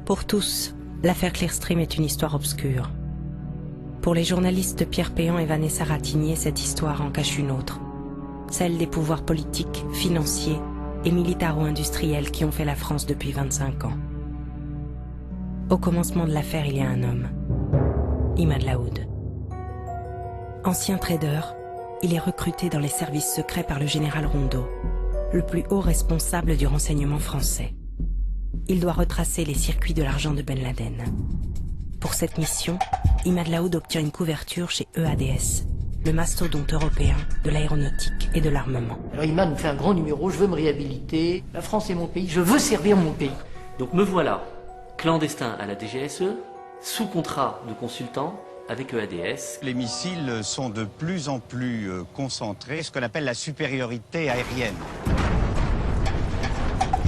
Pour tous, l'affaire Clearstream est une histoire obscure. Pour les journalistes Pierre Péan et Vanessa Ratignier, cette histoire en cache une autre. Celle des pouvoirs politiques, financiers et militaro-industriels qui ont fait la France depuis 25 ans. Au commencement de l'affaire, il y a un homme, Imad Laoud. Ancien trader, il est recruté dans les services secrets par le général Rondeau, le plus haut responsable du renseignement français. Il doit retracer les circuits de l'argent de Ben Laden. Pour cette mission, Imad Laoud obtient une couverture chez EADS, le mastodonte européen de l'aéronautique et de l'armement. Alors Imad me fait un grand numéro, je veux me réhabiliter, la France est mon pays, je veux servir mon pays. Donc me voilà, clandestin à la DGSE, sous contrat de consultant avec EADS. Les missiles sont de plus en plus concentrés, ce qu'on appelle la supériorité aérienne.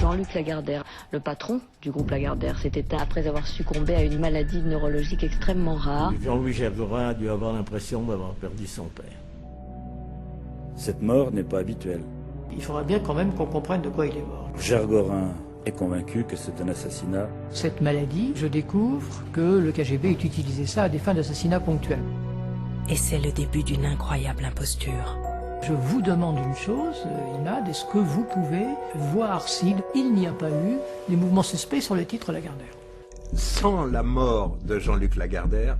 Jean-Luc Lagardère, le patron du groupe Lagardère, s'est éteint après avoir succombé à une maladie neurologique extrêmement rare. Jean-Louis Gergorin a dû avoir l'impression d'avoir perdu son père. Cette mort n'est pas habituelle. Il faudra bien quand même qu'on comprenne de quoi il est mort. Gergorin est convaincu que c'est un assassinat. Cette maladie, je découvre que le KGB utilisait ça à des fins d'assassinat ponctuels. Et c'est le début d'une incroyable imposture. Je vous demande une chose, Imad, est-ce que vous pouvez voir s'il n'y a pas eu des mouvements suspects sur le titre Lagardère? Sans la mort de Jean-Luc Lagardère,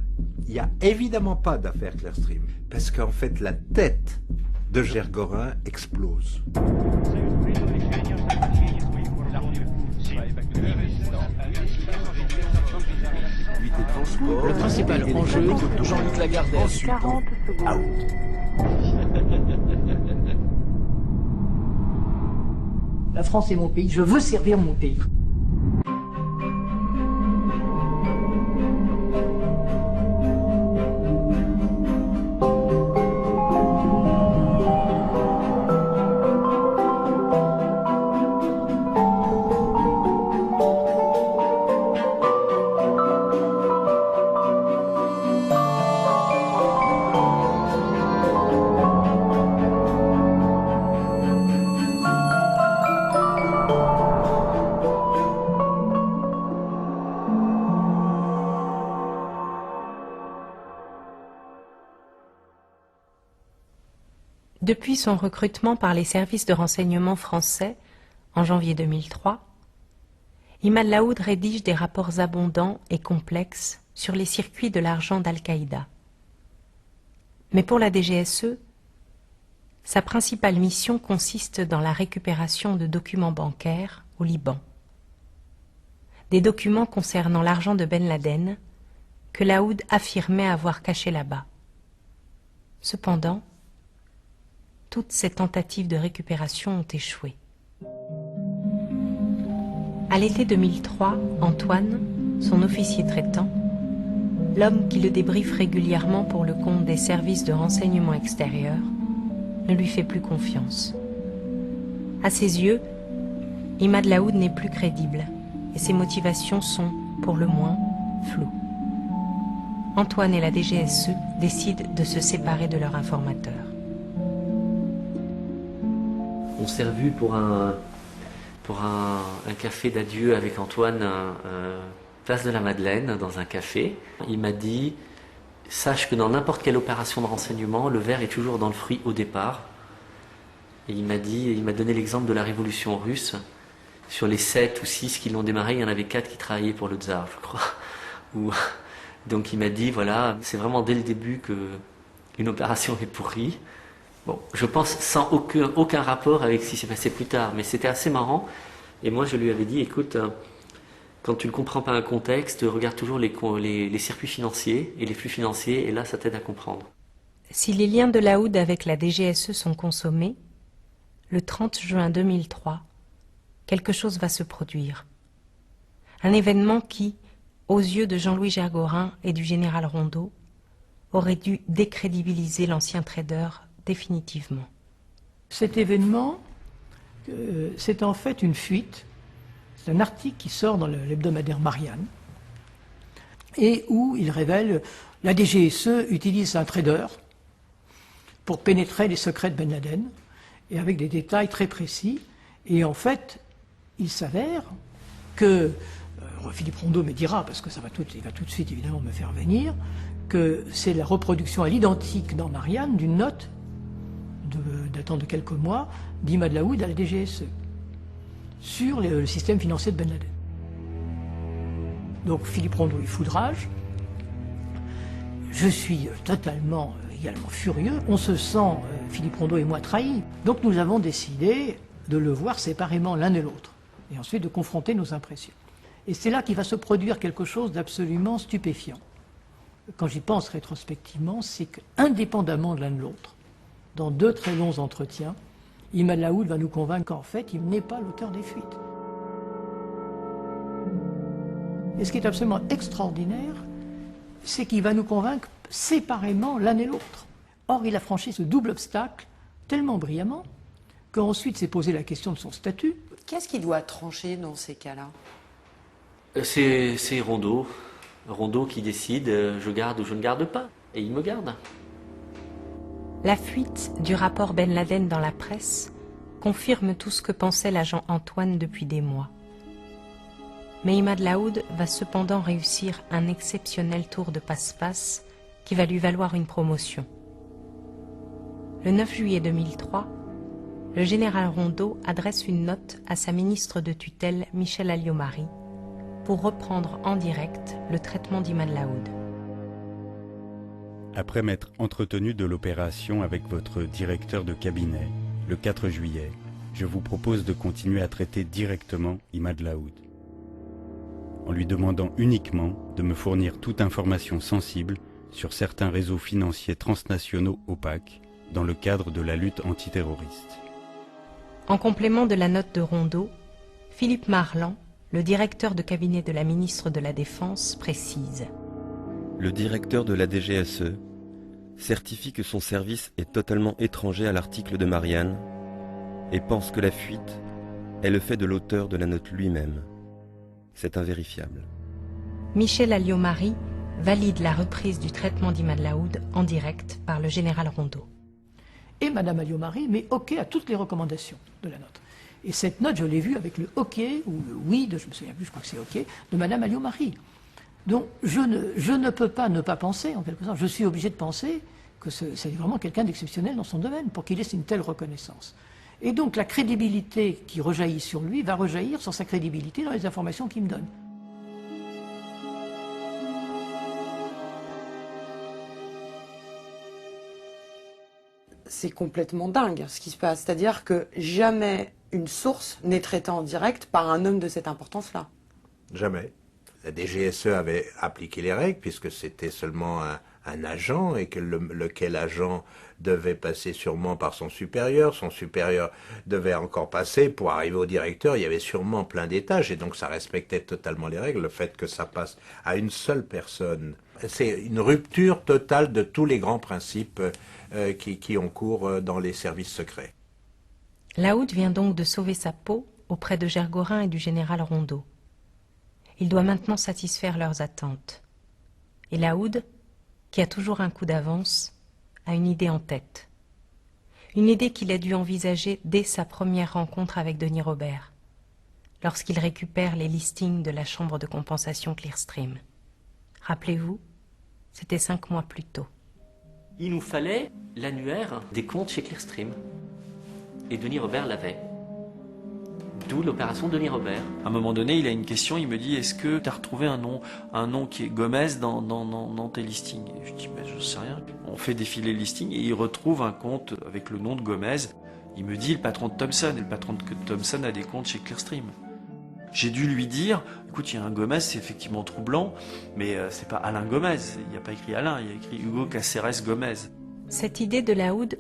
il n'y a évidemment pas d'affaire Clearstream. Parce qu'en fait, la tête de Gergorin explose. Le principal enjeu, Jean-Luc Lagardère. 40 secondes. La France est mon pays, je veux servir mon pays. Depuis son recrutement par les services de renseignement français en janvier 2003, Imad Laoud rédige des rapports abondants et complexes sur les circuits de l'argent d'Al-Qaïda. Mais pour la DGSE, sa principale mission consiste dans la récupération de documents bancaires au Liban. Des documents concernant l'argent de Ben Laden que Laoud affirmait avoir caché là-bas. Cependant, toutes ces tentatives de récupération ont échoué. À l'été 2003, Antoine, son officier traitant, l'homme qui le débriefe régulièrement pour le compte des services de renseignement extérieur, ne lui fait plus confiance. À ses yeux, Imad Laoud n'est plus crédible et ses motivations sont, pour le moins, floues. Antoine et la DGSE décident de se séparer de leur informateur. On s'est revu pour un café d'adieu avec Antoine, place de la Madeleine, dans un café. Il m'a dit, sache que dans n'importe quelle opération de renseignement, le ver est toujours dans le fruit au départ. Et il m'a donné l'exemple de la révolution russe. Sur les 7 ou 6 qui l'ont démarré, il y en avait 4 qui travaillaient pour le tsar, je crois. Donc il m'a dit, voilà, c'est vraiment dès le début qu'une opération est pourrie. Bon, je pense sans aucun rapport avec ce qui s'est passé plus tard, mais c'était assez marrant. Et moi, je lui avais dit, écoute, quand tu ne comprends pas un contexte, regarde toujours les circuits financiers et les flux financiers, et là, ça t'aide à comprendre. Si les liens de Laoud avec la DGSE sont consommés, le 30 juin 2003, quelque chose va se produire. Un événement qui, aux yeux de Jean-Louis Gergorin et du général Rondeau, aurait dû décrédibiliser l'ancien trader définitivement. Cet événement, c'est en fait une fuite. C'est un article qui sort dans l'hebdomadaire Marianne et où il révèle la DGSE utilise un trader pour pénétrer les secrets de Ben Laden et avec des détails très précis. Et en fait, il s'avère que Philippe Rondeau me dira, parce que il va tout de suite évidemment me faire venir, que c'est la reproduction à l'identique dans Marianne d'une note datant de quelques mois d'Imad Laoud à la DGSE sur le système financier de Ben Laden. Donc Philippe Rondeau est foudrage. Je suis totalement également furieux. On se sent, Philippe Rondeau et moi, trahis. Donc nous avons décidé de le voir séparément l'un et l'autre, et ensuite de confronter nos impressions. Et c'est là qu'il va se produire quelque chose d'absolument stupéfiant. Quand j'y pense rétrospectivement, c'est qu'indépendamment de l'un de l'autre, dans 2 très longs entretiens, Imad Laoud va nous convaincre qu'en fait, il n'est pas l'auteur des fuites. Et ce qui est absolument extraordinaire, c'est qu'il va nous convaincre séparément l'un et l'autre. Or, il a franchi ce double obstacle tellement brillamment qu'ensuite s'est posé la question de son statut. Qu'est-ce qui doit trancher dans ces cas-là? C'est Rondeau. Rondeau qui décide, je garde ou je ne garde pas. Et il me garde. La fuite du rapport Ben Laden dans la presse confirme tout ce que pensait l'agent Antoine depuis des mois. Mais Imad Laoud va cependant réussir un exceptionnel tour de passe-passe qui va lui valoir une promotion. Le 9 juillet 2003, le général Rondeau adresse une note à sa ministre de tutelle Michèle Alliot-Marie pour reprendre en direct le traitement d'Imad Laoud. Après m'être entretenu de l'opération avec votre directeur de cabinet, le 4 juillet, je vous propose de continuer à traiter directement Imad Laoud, en lui demandant uniquement de me fournir toute information sensible sur certains réseaux financiers transnationaux opaques dans le cadre de la lutte antiterroriste. En complément de la note de Rondeau, Philippe Marland, le directeur de cabinet de la ministre de la Défense, précise: Le directeur de la DGSE certifie que son service est totalement étranger à l'article de Marianne et pense que la fuite est le fait de l'auteur de la note lui-même. C'est invérifiable. Michèle Alliot-Marie valide la reprise du traitement d'Imad Laoud en direct par le général Rondeau. Et Madame Alliot-Marie met OK à toutes les recommandations de la note. Et cette note, je l'ai vue avec le OK, ou le oui, je me souviens plus, je crois que c'est OK, de Madame Alliot-Marie. Donc je ne peux pas ne pas penser, en quelque sorte, je suis obligé de penser que c'est vraiment quelqu'un d'exceptionnel dans son domaine pour qu'il ait une telle reconnaissance. Et donc la crédibilité qui rejaillit sur lui va rejaillir sur sa crédibilité dans les informations qu'il me donne. C'est complètement dingue ce qui se passe. C'est-à-dire que jamais une source n'est traitée en direct par un homme de cette importance-là. Jamais. La DGSE avait appliqué les règles puisque c'était seulement un agent et que lequel agent devait passer sûrement par son supérieur devait encore passer pour arriver au directeur. Il y avait sûrement plein d'étages et donc ça respectait totalement les règles. Le fait que ça passe à une seule personne, c'est une rupture totale de tous les grands principes qui ont cours dans les services secrets. Laoud vient donc de sauver sa peau auprès de Gergorin et du général Rondeau. Il doit maintenant satisfaire leurs attentes. Et Laoud, qui a toujours un coup d'avance, a une idée en tête. Une idée qu'il a dû envisager dès sa première rencontre avec Denis Robert, lorsqu'il récupère les listings de la chambre de compensation Clearstream. Rappelez-vous, c'était 5 mois plus tôt. Il nous fallait l'annuaire des comptes chez Clearstream. Et Denis Robert l'avait. D'où l'opération Denis Robert. À un moment donné, il a une question, il me dit: est-ce que tu as retrouvé un nom qui est Gomez dans tes listings? Et je dis: je sais rien. On fait défiler le listing et il retrouve un compte avec le nom de Gomez. Il me dit: le patron de Thomson. Et le patron de Thomson a des comptes chez Clearstream. J'ai dû lui dire: écoute, il y a un Gomez, c'est effectivement troublant, mais c'est pas Alain Gomez. Il n'y a pas écrit Alain, il y a écrit Hugo Caceres Gomez. Cette idée de Laoud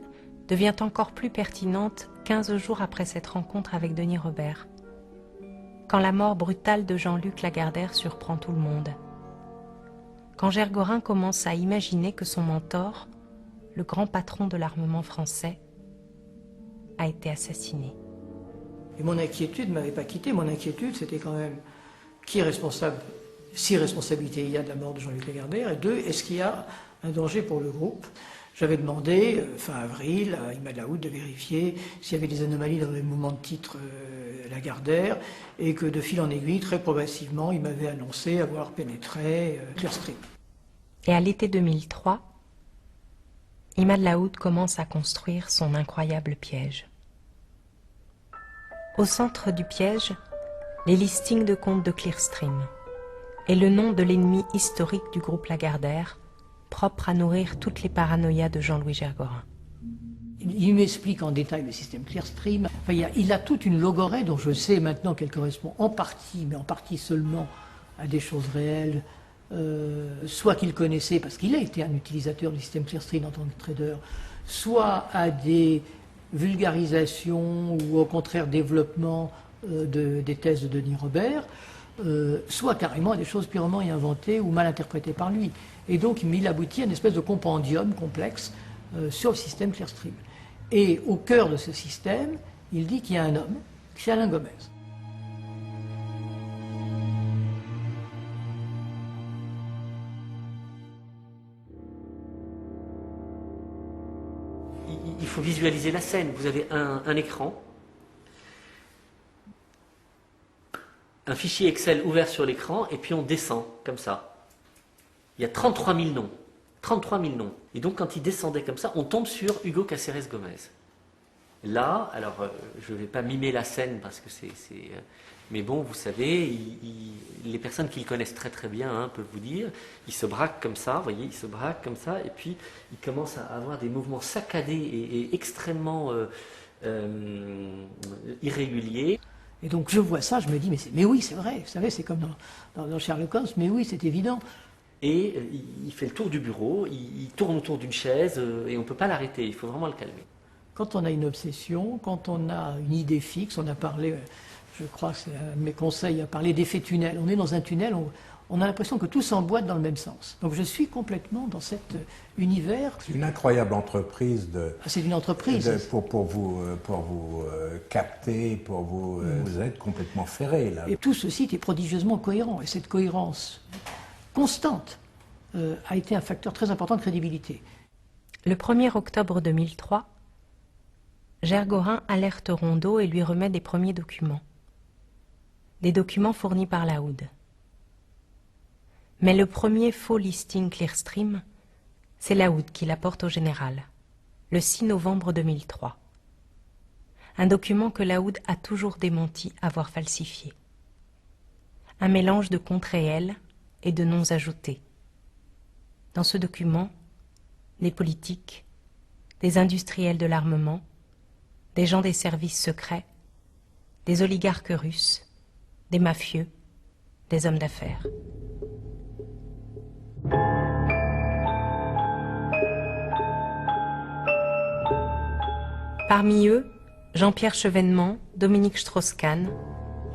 devient encore plus pertinente 15 jours après cette rencontre avec Denis Robert, quand la mort brutale de Jean-Luc Lagardère surprend tout le monde, quand Gergorin commence à imaginer que son mentor, le grand patron de l'armement français, a été assassiné. Et mon inquiétude ne m'avait pas quitté. Mon inquiétude, c'était quand même qui est responsable, si responsabilité il y a de la mort de Jean-Luc Lagardère, et 2, est-ce qu'il y a un danger pour le groupe? J'avais demandé, fin avril, à Imad Laoud de vérifier s'il y avait des anomalies dans les mouvements de titre Lagardère, et que de fil en aiguille, très progressivement, il m'avait annoncé avoir pénétré Clearstream. Et à l'été 2003, Imad Laoud commence à construire son incroyable piège. Au centre du piège, les listings de comptes de Clearstream et le nom de l'ennemi historique du groupe Lagardère, propre à nourrir toutes les paranoïas de Jean-Louis Gergorin. Il m'explique en détail le système Clearstream. Enfin, il a toute une logorée dont je sais maintenant qu'elle correspond en partie, mais en partie seulement, à des choses réelles, soit qu'il connaissait, parce qu'il a été un utilisateur du système Clearstream en tant que trader, soit à des vulgarisations ou au contraire développement des thèses de Denis Robert, soit carrément à des choses purement inventées ou mal interprétées par lui. Et donc il aboutit à une espèce de compendium complexe sur le système Clearstream. Et au cœur de ce système, il dit qu'il y a un homme, c'est Alain Gomez. Il faut visualiser la scène. Vous avez un écran, un fichier Excel ouvert sur l'écran, et puis on descend, comme ça. Il y a 33 000 noms. 33 000 noms. Et donc, quand il descendait comme ça, on tombe sur Hugo Cáceres Gomez. Là, alors, je ne vais pas mimer la scène, parce que c'est... Mais bon, vous savez, les personnes qui le connaissent très très bien peuvent vous dire, il se braque comme ça, vous voyez, il se braque comme ça, et puis il commence à avoir des mouvements saccadés et extrêmement irréguliers. Et donc je vois ça, je me dis, mais oui, c'est vrai, vous savez, c'est comme dans Sherlock Holmes, mais oui, c'est évident. Et il fait le tour du bureau, il tourne autour d'une chaise, et on ne peut pas l'arrêter, il faut vraiment le calmer. Quand on a une obsession, quand on a une idée fixe, on a parlé... Je crois que c'est un de mes conseils à parler d'effet tunnel. On est dans un tunnel, on a l'impression que tout s'emboîte dans le même sens. Donc je suis complètement dans cet univers. C'est une incroyable entreprise c'est une entreprise. Pour vous capter, pour vous... Vous êtes complètement ferré, là. Et tout ceci est prodigieusement cohérent. Et cette cohérence constante a été un facteur très important de crédibilité. Le 1er octobre 2003, Gergorin alerte Rondeau et lui remet des premiers documents. Des documents fournis par Laoud. Mais le premier faux listing Clearstream, c'est Laoud qui l'apporte au général, le 6 novembre 2003. Un document que Laoud a toujours démenti avoir falsifié. Un mélange de comptes réels et de noms ajoutés. Dans ce document, des politiques, des industriels de l'armement, des gens des services secrets, des oligarques russes, des mafieux, des hommes d'affaires. Parmi eux, Jean-Pierre Chevènement, Dominique Strauss-Kahn,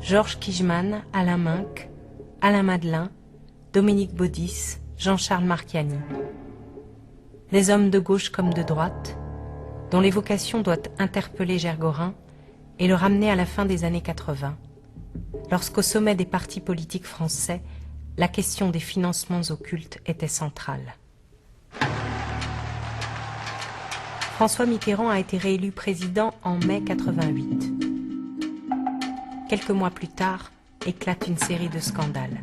Georges Kijman, Alain Minck, Alain Madelin, Dominique Baudis, Jean-Charles Marchiani. Des hommes de gauche comme de droite, dont l'évocation doit interpeller Gergorin et le ramener à la fin des années 80, lorsqu'au sommet des partis politiques français, la question des financements occultes était centrale. François Mitterrand a été réélu président en mai 88. Quelques mois plus tard, éclate une série de scandales.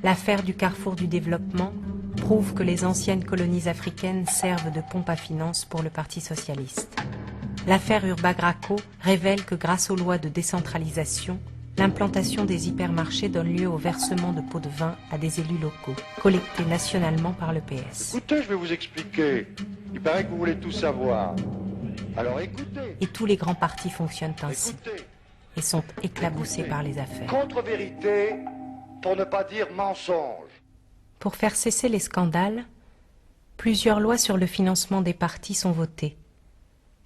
L'affaire du Carrefour du Développement prouve que les anciennes colonies africaines servent de pompe à finances pour le Parti socialiste. L'affaire Urbagraco révèle que grâce aux lois de décentralisation, l'implantation des hypermarchés donne lieu au versement de pots de vin à des élus locaux, collectés nationalement par le PS. Écoutez, je vais vous expliquer. Il paraît que vous voulez tout savoir. Alors écoutez. Et tous les grands partis fonctionnent ainsi et sont éclaboussés par les affaires. Contre-vérité, pour ne pas dire mensonge. Pour faire cesser les scandales, plusieurs lois sur le financement des partis sont votées,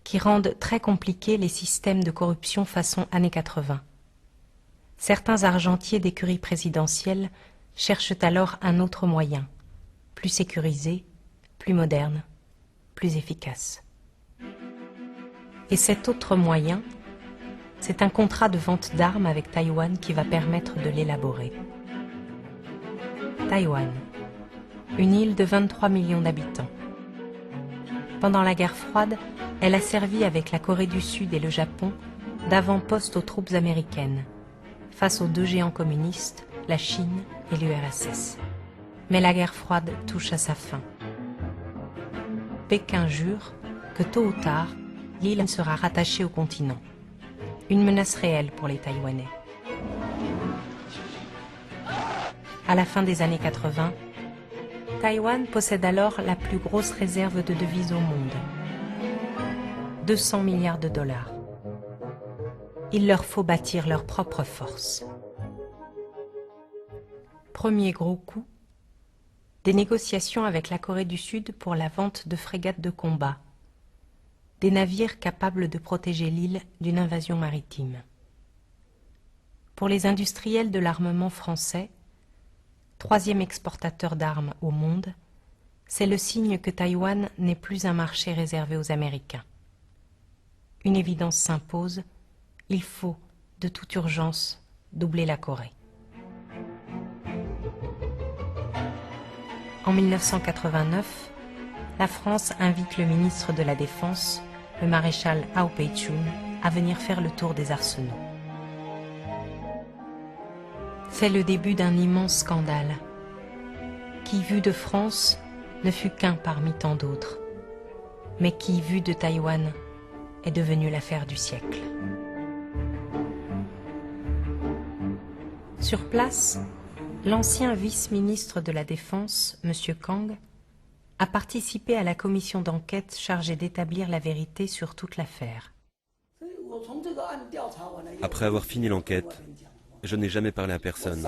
qui rendent très compliqués les systèmes de corruption façon années 80. Certains argentiers d'écuries présidentielles cherchent alors un autre moyen, plus sécurisé, plus moderne, plus efficace. Et cet autre moyen, c'est un contrat de vente d'armes avec Taïwan qui va permettre de l'élaborer. Taïwan, une île de 23 millions d'habitants, Pendant la guerre froide, elle a servi avec la Corée du Sud et le Japon d'avant-poste aux troupes américaines, face aux deux géants communistes, la Chine et l'URSS. Mais la guerre froide touche à sa fin. Pékin jure que tôt ou tard, l'île sera rattachée au continent. Une menace réelle pour les Taïwanais. À la fin des années 80, Taïwan possède alors la plus grosse réserve de devises au monde. 200 milliards de dollars. Il leur faut bâtir leur propre force. Premier gros coup, des négociations avec la Corée du Sud pour la vente de frégates de combat, des navires capables de protéger l'île d'une invasion maritime. Pour les industriels de l'armement français, troisième exportateur d'armes au monde, c'est le signe que Taïwan n'est plus un marché réservé aux Américains. Une évidence s'impose, il faut, de toute urgence, doubler la Corée. En 1989, la France invite le ministre de la Défense, le maréchal Hao Pei-chun, à venir faire le tour des arsenaux. C'est le début d'un immense scandale, qui, vu de France, ne fut qu'un parmi tant d'autres, mais qui, vu de Taïwan, est devenu l'affaire du siècle. Sur place, l'ancien vice-ministre de la Défense, M. Kang, a participé à la commission d'enquête chargée d'établir la vérité sur toute l'affaire. Après avoir fini l'enquête, je n'ai jamais parlé à personne.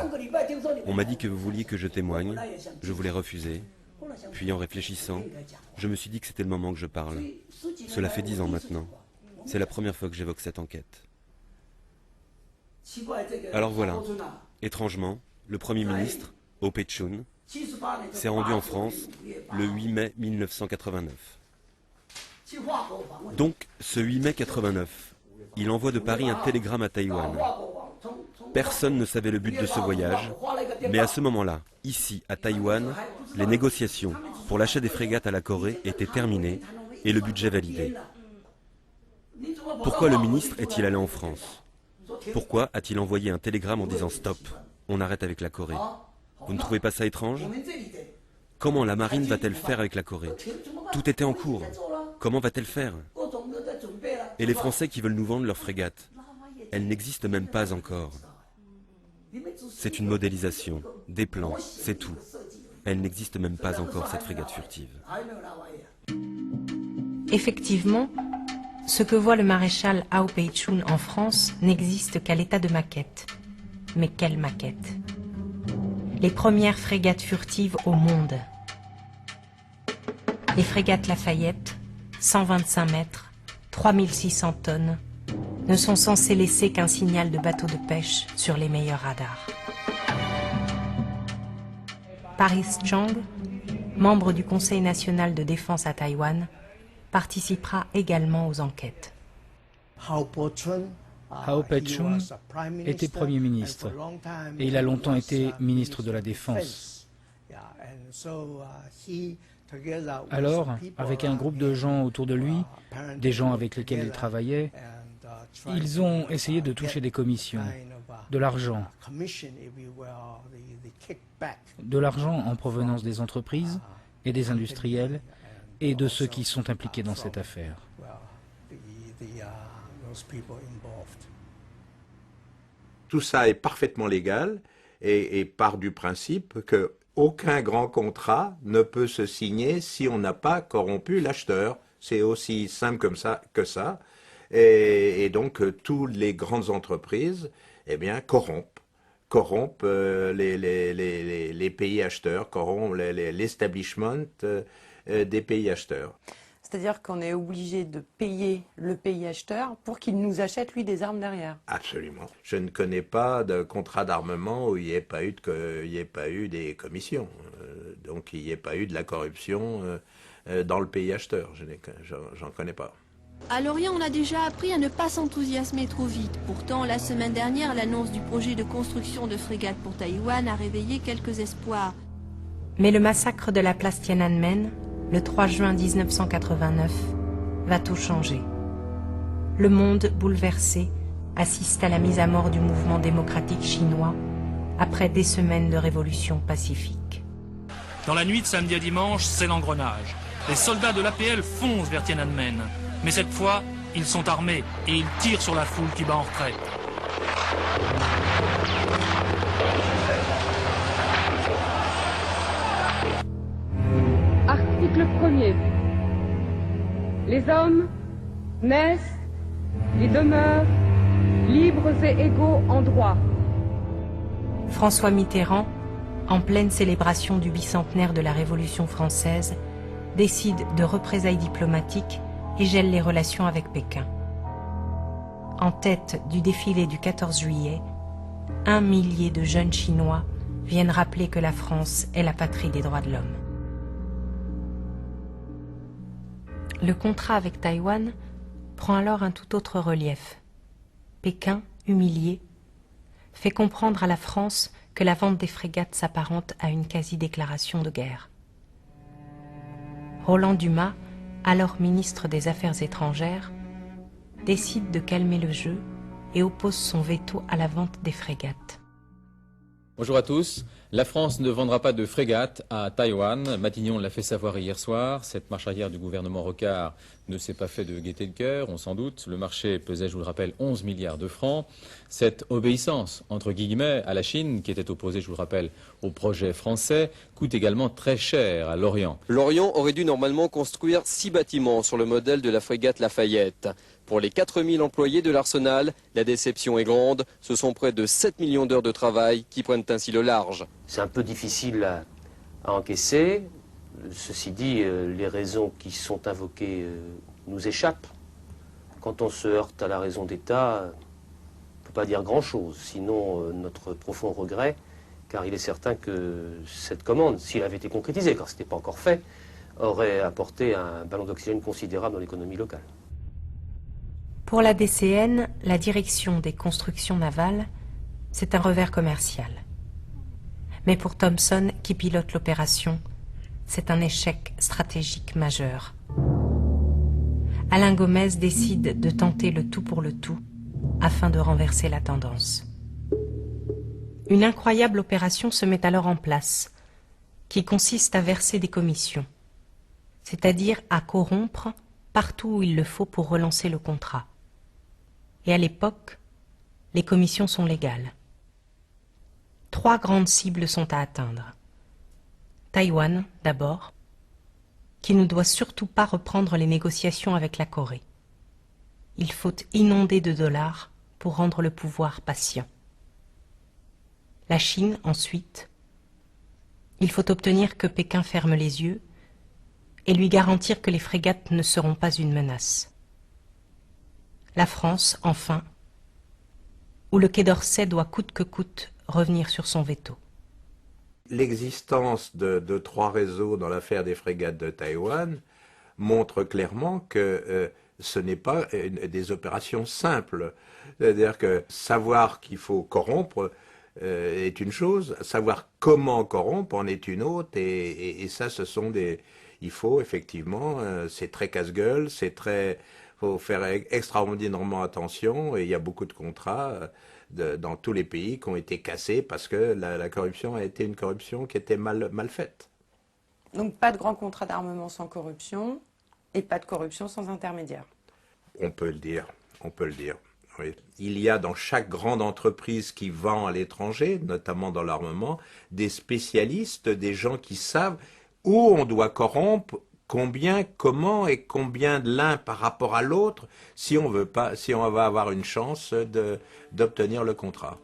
On m'a dit que vous vouliez que je témoigne, je voulais refuser. Puis en réfléchissant, je me suis dit que c'était le moment que je parle. Cela fait 10 ans maintenant. C'est la première fois que j'évoque cette enquête. Alors voilà, étrangement, le Premier ministre, Hao Pei-chun, s'est rendu en France le 8 mai 1989. Donc, ce 8 mai 89, il envoie de Paris un télégramme à Taïwan. Personne ne savait le but de ce voyage, mais à ce moment-là, ici, à Taïwan, les négociations pour l'achat des frégates à la Corée étaient terminées et le budget validé. Pourquoi le ministre est-il allé en France? Pourquoi a-t-il envoyé un télégramme en disant « Stop, on arrête avec la Corée ». Vous ne trouvez pas ça étrange? Comment la marine va-t-elle faire avec la Corée? Tout était en cours. Comment va-t-elle faire? Et les Français qui veulent nous vendre leurs frégates? Elles n'existent même pas encore. C'est une modélisation, des plans, c'est tout. Elle n'existe même pas encore, cette frégate furtive. Effectivement, ce que voit le maréchal Hao Pei-chun en France n'existe qu'à l'état de maquette. Mais quelle maquette? Les premières frégates furtives au monde. Les frégates Lafayette, 125 mètres, 3600 tonnes, ne sont censées laisser qu'un signal de bateau de pêche sur les meilleurs radars. Paris Chang, membre du Conseil national de défense à Taïwan, participera également aux enquêtes. Hao Pei-chun était Premier ministre et il a longtemps été ministre de la Défense. Alors, avec un groupe de gens autour de lui, des gens avec lesquels il travaillait, ils ont essayé de toucher des commissions, de l'argent en provenance des entreprises et des industriels et de ceux qui sont impliqués dans cette affaire. Tout ça est parfaitement légal et part du principe qu'aucun grand contrat ne peut se signer si on n'a pas corrompu l'acheteur. C'est aussi simple comme ça que ça. Et donc, toutes les grandes entreprises, eh bien, corrompent les pays acheteurs, corrompent l'establishment des pays acheteurs. C'est-à-dire qu'on est obligé de payer le pays acheteur pour qu'il nous achète, lui, des armes derrière. Absolument. Je ne connais pas de contrat d'armement où il n'y ait pas eu des commissions. Donc, il n'y ait pas eu de la corruption dans le pays acheteur. J'en connais pas. À Lorient, on a déjà appris à ne pas s'enthousiasmer trop vite. Pourtant, la semaine dernière, l'annonce du projet de construction de frégates pour Taïwan a réveillé quelques espoirs. Mais le massacre de la place Tiananmen, le 3 juin 1989, va tout changer. Le monde, bouleversé, assiste à la mise à mort du mouvement démocratique chinois après des semaines de révolution pacifique. Dans la nuit de samedi à dimanche, c'est l'engrenage. Les soldats de l'APL foncent vers Tiananmen. Mais cette fois, ils sont armés et ils tirent sur la foule qui bat en retraite. Article 1er. Les hommes naissent et demeurent libres et égaux en droit. François Mitterrand, en pleine célébration du bicentenaire de la Révolution française, décide de représailles diplomatiques et gèle les relations avec Pékin. En tête du défilé du 14 juillet, 1 millier de jeunes Chinois viennent rappeler que la France est la patrie des droits de l'homme. Le contrat avec Taïwan prend alors un tout autre relief. Pékin, humilié, fait comprendre à la France que la vente des frégates s'apparente à une quasi-déclaration de guerre. Roland Dumas, alors ministre des Affaires étrangères, décide de calmer le jeu et oppose son veto à la vente des frégates. Bonjour à tous. La France ne vendra pas de frégates à Taïwan. Matignon l'a fait savoir hier soir. Cette marche arrière du gouvernement Rocard ne s'est pas fait de gaieté de cœur, on s'en doute. Le marché pesait, je vous le rappelle, 11 milliards de francs. Cette obéissance, entre guillemets, à la Chine, qui était opposée, je vous le rappelle, au projet français, coûte également très cher à Lorient. Lorient aurait dû normalement construire 6 bâtiments sur le modèle de la frégate Lafayette. Pour les 4000 employés de l'Arsenal, la déception est grande. Ce sont près de 7 millions d'heures de travail qui prennent ainsi le large. C'est un peu difficile à encaisser. Ceci dit, les raisons qui sont invoquées nous échappent. Quand on se heurte à la raison d'État, on ne peut pas dire grand-chose. Sinon, notre profond regret, car il est certain que cette commande, s'il avait été concrétisée, car ce n'était pas encore fait, aurait apporté un ballon d'oxygène considérable dans l'économie locale. Pour la DCN, la direction des constructions navales, c'est un revers commercial. Mais pour Thomson, qui pilote l'opération, c'est un échec stratégique majeur. Alain Gomez décide de tenter le tout pour le tout afin de renverser la tendance. Une incroyable opération se met alors en place, qui consiste à verser des commissions, c'est-à-dire à corrompre partout où il le faut pour relancer le contrat. Et à l'époque, les commissions sont légales. 3 grandes cibles sont à atteindre. Taïwan, d'abord, qui ne doit surtout pas reprendre les négociations avec la Corée. Il faut inonder de dollars pour rendre le pouvoir patient. La Chine, ensuite. Il faut obtenir que Pékin ferme les yeux et lui garantir que les frégates ne seront pas une menace. La France, enfin, où le Quai d'Orsay doit coûte que coûte revenir sur son veto. L'existence de 3 réseaux dans l'affaire des frégates de Taïwan montre clairement que ce n'est pas des opérations simples. C'est-à-dire que savoir qu'il faut corrompre est une chose, savoir comment corrompre en est une autre, et ça, ce sont des... Il faut effectivement, c'est très casse-gueule, c'est très... Il faut faire extraordinairement attention, et il y a beaucoup de contrats dans tous les pays qui ont été cassés parce que la corruption a été une corruption qui était mal faite. Donc pas de grand contrat d'armement sans corruption et pas de corruption sans intermédiaire. On peut le dire, on peut le dire. Oui. Il y a dans chaque grande entreprise qui vend à l'étranger, notamment dans l'armement, des spécialistes, des gens qui savent où on doit corrompre, combien, comment et combien de l'un par rapport à l'autre, si on va avoir une chance d'obtenir le contrat.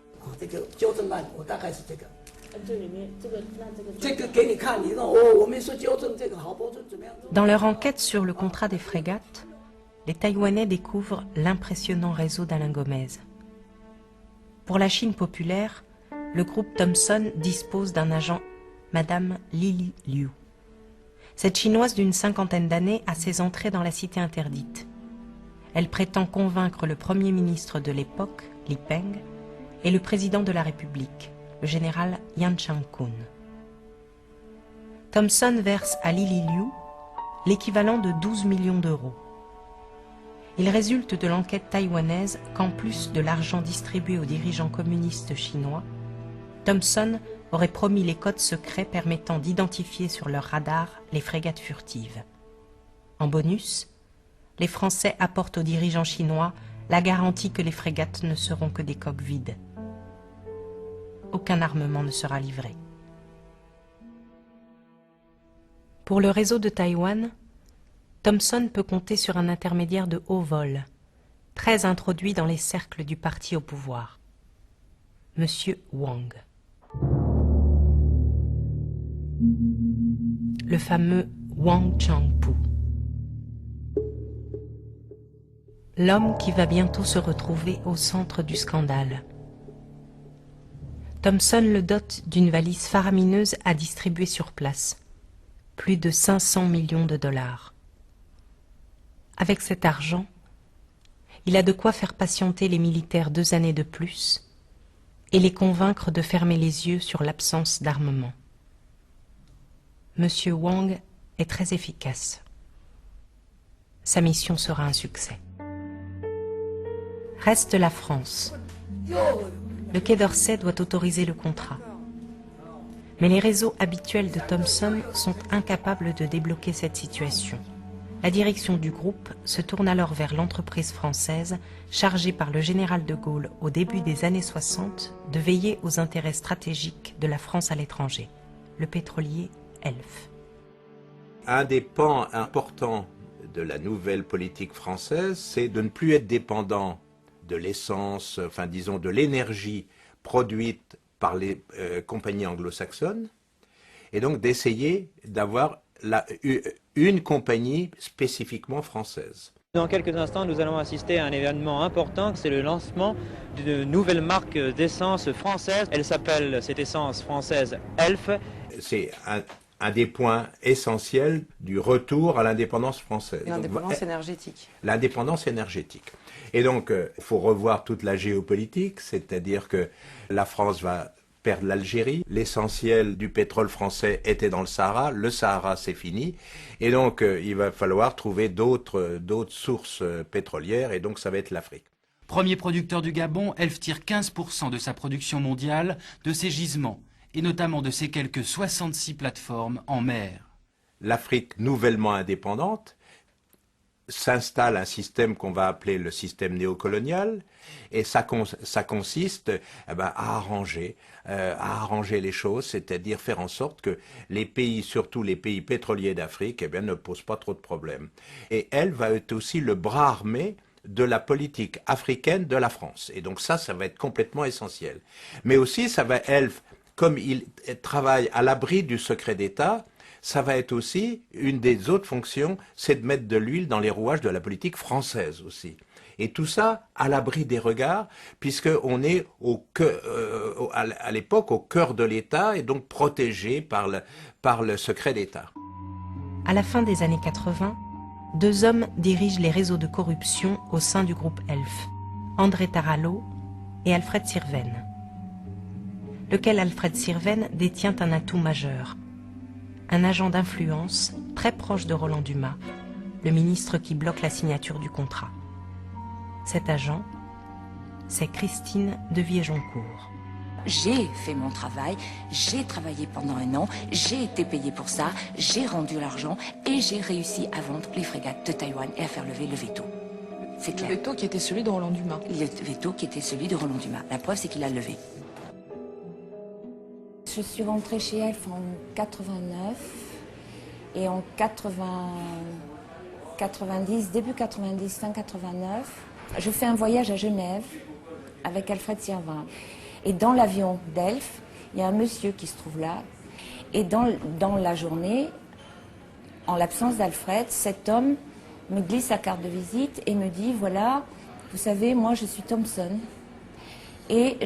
Dans leur enquête sur le contrat des frégates, les Taïwanais découvrent l'impressionnant réseau d'Alain Gomez. Pour la Chine populaire, le groupe Thomson dispose d'un agent, Madame Lili Liu. Cette Chinoise d'une 50aine d'années a ses entrées dans la cité interdite. Elle prétend convaincre le Premier ministre de l'époque, Li Peng, et le président de la République, le général Yan Chang-kun. Thomson verse à Lili Liu l'équivalent de 12 millions d'euros. Il résulte de l'enquête taïwanaise qu'en plus de l'argent distribué aux dirigeants communistes chinois, Thompson aurait promis les codes secrets permettant d'identifier sur leur radar les frégates furtives. En bonus, les Français apportent aux dirigeants chinois la garantie que les frégates ne seront que des coques vides. Aucun armement ne sera livré. Pour le réseau de Taïwan, Thompson peut compter sur un intermédiaire de haut vol, très introduit dans les cercles du parti au pouvoir, M. Wang. Le fameux Wang Changpu. L'homme qui va bientôt se retrouver au centre du scandale. Thompson le dote d'une valise faramineuse à distribuer sur place. Plus de 500 millions de dollars. Avec cet argent, il a de quoi faire patienter les militaires 2 années de plus et les convaincre de fermer les yeux sur l'absence d'armement. Monsieur Wang est très efficace. Sa mission sera un succès. Reste la France. Le Quai d'Orsay doit autoriser le contrat. Mais les réseaux habituels de Thompson sont incapables de débloquer cette situation. La direction du groupe se tourne alors vers l'entreprise française chargée par le général de Gaulle au début des années 60 de veiller aux intérêts stratégiques de la France à l'étranger, le pétrolier Elf. Un des pans importants de la nouvelle politique française, c'est de ne plus être dépendant de l'essence, enfin disons de l'énergie produite par les compagnies anglo-saxonnes, et donc d'essayer d'avoir une compagnie spécifiquement française. Dans quelques instants, nous allons assister à un événement important, c'est le lancement d'une nouvelle marque d'essence française. Elle s'appelle, cette essence française, Elf. C'est un des points essentiels du retour à l'indépendance française. L'indépendance énergétique. L'indépendance énergétique. Et donc, il faut revoir toute la géopolitique, c'est-à-dire que la France va perdre l'Algérie. L'essentiel du pétrole français était dans le Sahara c'est fini. Et donc, il va falloir trouver d'autres sources pétrolières, et donc ça va être l'Afrique. Premier producteur du Gabon, Elf tire 15% de sa production mondiale de ses gisements, et notamment de ses quelques 66 plateformes en mer. L'Afrique nouvellement indépendante s'installe un système qu'on va appeler le système néocolonial, et ça consiste à arranger les choses, c'est-à-dire faire en sorte que les pays, surtout les pays pétroliers d'Afrique, ne posent pas trop de problèmes. Et elle va être aussi le bras armé de la politique africaine de la France. Et donc ça va être complètement essentiel. Mais aussi, comme il travaille à l'abri du secret d'État, ça va être aussi, une des autres fonctions, c'est de mettre de l'huile dans les rouages de la politique française aussi. Et tout ça à l'abri des regards, puisqu'on est à l'époque au cœur de l'État et donc protégé par le secret d'État. À la fin des années 80, 2 hommes dirigent les réseaux de corruption au sein du groupe Elf, André Tarallo et Alfred Sirven. Lequel Alfred Sirven détient un atout majeur. Un agent d'influence très proche de Roland Dumas, le ministre qui bloque la signature du contrat. Cet agent, c'est Christine de Viéjoncourt. J'ai fait mon travail, j'ai travaillé pendant 1 an, j'ai été payé pour ça, j'ai rendu l'argent et j'ai réussi à vendre les frégates de Taïwan et à faire lever le veto. C'est clair. Le veto qui était celui de Roland Dumas. Le veto qui était celui de Roland Dumas. La preuve, c'est qu'il a levé. Je suis rentrée chez Elf en 89 et en 90, début 90, fin 89, je fais un voyage à Genève avec Alfred Sirven. Et dans l'avion d'Elf, il y a un monsieur qui se trouve là. Et dans la journée, en l'absence d'Alfred, cet homme me glisse sa carte de visite et me dit, voilà, vous savez, moi je suis Thompson. Et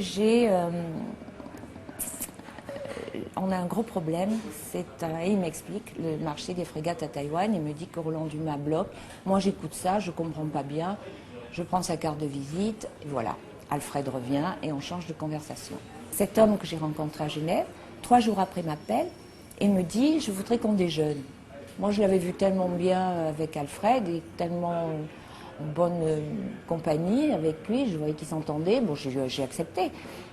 on a un gros problème, et il m'explique le marché des frégates à Taïwan, il me dit que Roland Dumas bloque. Moi j'écoute ça, je ne comprends pas bien, je prends sa carte de visite, et voilà. Alfred revient et on change de conversation. Cet homme que j'ai rencontré à Genève, 3 jours après m'appelle et me dit « je voudrais qu'on déjeune ». Moi, je l'avais vu tellement bien avec Alfred et tellement en bonne compagnie avec lui. Je voyais qu'ils s'entendaient. Bon, j'ai accepté.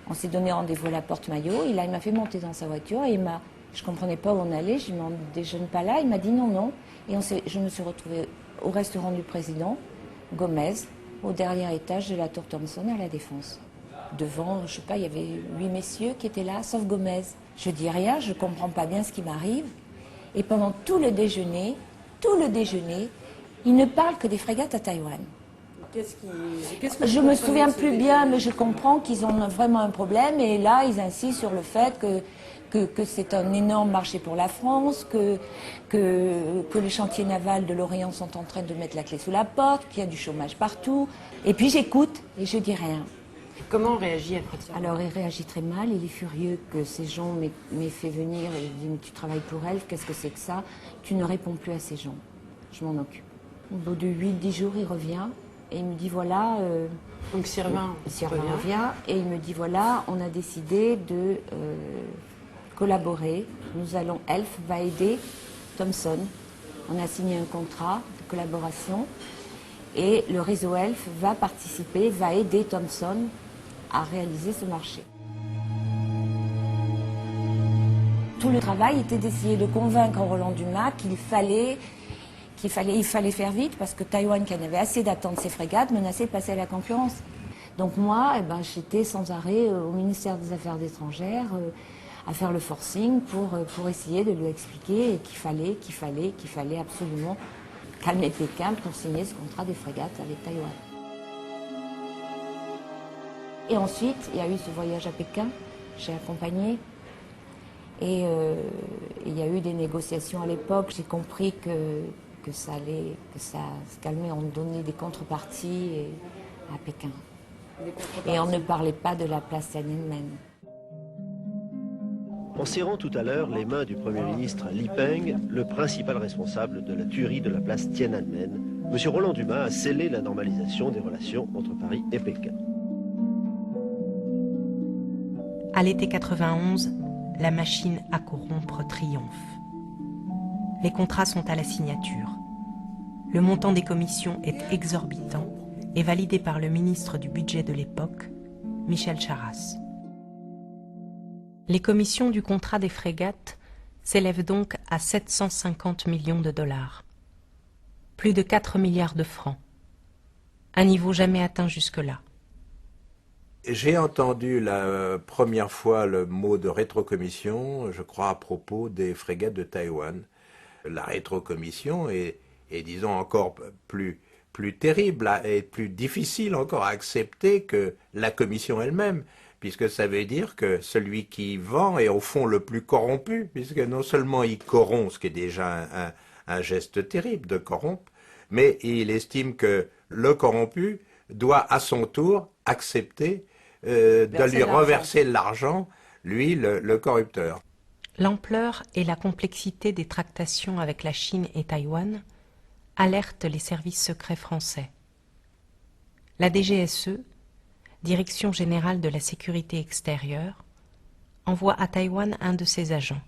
On s'est donné rendez-vous à la Porte-Maillot. Et là, il m'a fait monter dans sa voiture. Et je ne comprenais pas où on allait. Je lui ai dit, on ne déjeune pas là. Il m'a dit non, non. Et je me suis retrouvée au restaurant du président, Gomez, au dernier étage de la Tour Thomson à La Défense. Devant, je ne sais pas, il y avait 8 messieurs qui étaient là, sauf Gomez. Je dis rien, je ne comprends pas bien ce qui m'arrive. Et pendant tout le déjeuner, il ne parle que des frégates à Taïwan. Je me souviens plus bien, mais je comprends qu'ils ont vraiment un problème. Et là, ils insistent sur le fait que c'est un énorme marché pour la France, que les chantiers navals de l'Orient sont en train de mettre la clé sous la porte, qu'il y a du chômage partout. Et puis j'écoute et je dis rien. Comment on réagit après ça? Alors il réagit très mal, il est furieux que ces gens m'aient fait venir et il dit mais tu travailles pour elle, qu'est-ce que c'est que ça? Tu ne réponds plus à ces gens, je m'en occupe. Au bout de 8-10 jours il revient et il me dit voilà... Donc Sirvin revient et il me dit voilà, on a décidé de collaborer, Elf va aider Thomson, on a signé un contrat de collaboration et le réseau Elf va participer, va aider Thomson à réaliser ce marché. Tout le travail était d'essayer de convaincre Roland Dumas qu'il fallait faire vite parce que Taïwan, qui en avait assez d'attendre ses frégates, menaçait de passer à la concurrence. Donc moi, j'étais sans arrêt au ministère des Affaires étrangères à faire le forcing pour essayer de lui expliquer qu'il fallait absolument calmer Pékin pour signer ce contrat des frégates avec Taïwan. Et ensuite, il y a eu ce voyage à Pékin, j'ai accompagné. Et il y a eu des négociations à l'époque. J'ai compris que ça se calmait. On donnait des contreparties à Pékin. Et on ne parlait pas de la place Tiananmen. En serrant tout à l'heure les mains du Premier ministre Li Peng, le principal responsable de la tuerie de la place Tiananmen, M. Roland Dumas a scellé la normalisation des relations entre Paris et Pékin. À l'été 91, la machine à corrompre triomphe. Les contrats sont à la signature. Le montant des commissions est exorbitant et validé par le ministre du budget de l'époque, Michel Charasse. Les commissions du contrat des frégates s'élèvent donc à 750 millions de dollars. Plus de 4 milliards de francs. Un niveau jamais atteint jusque-là. J'ai entendu la première fois le mot de rétrocommission, je crois à propos des frégates de Taïwan. La rétrocommission est disons, encore plus terrible et plus difficile encore à accepter que la commission elle-même, puisque ça veut dire que celui qui vend est au fond le plus corrompu, puisque non seulement il corrompt, ce qui est déjà un geste terrible de corrompre, mais il estime que le corrompu doit à son tour accepter de lui reverser l'argent, lui, le corrupteur. L'ampleur et la complexité des tractations avec la Chine et Taïwan alertent les services secrets français. La DGSE, Direction générale de la sécurité extérieure, envoie à Taïwan un de ses agents,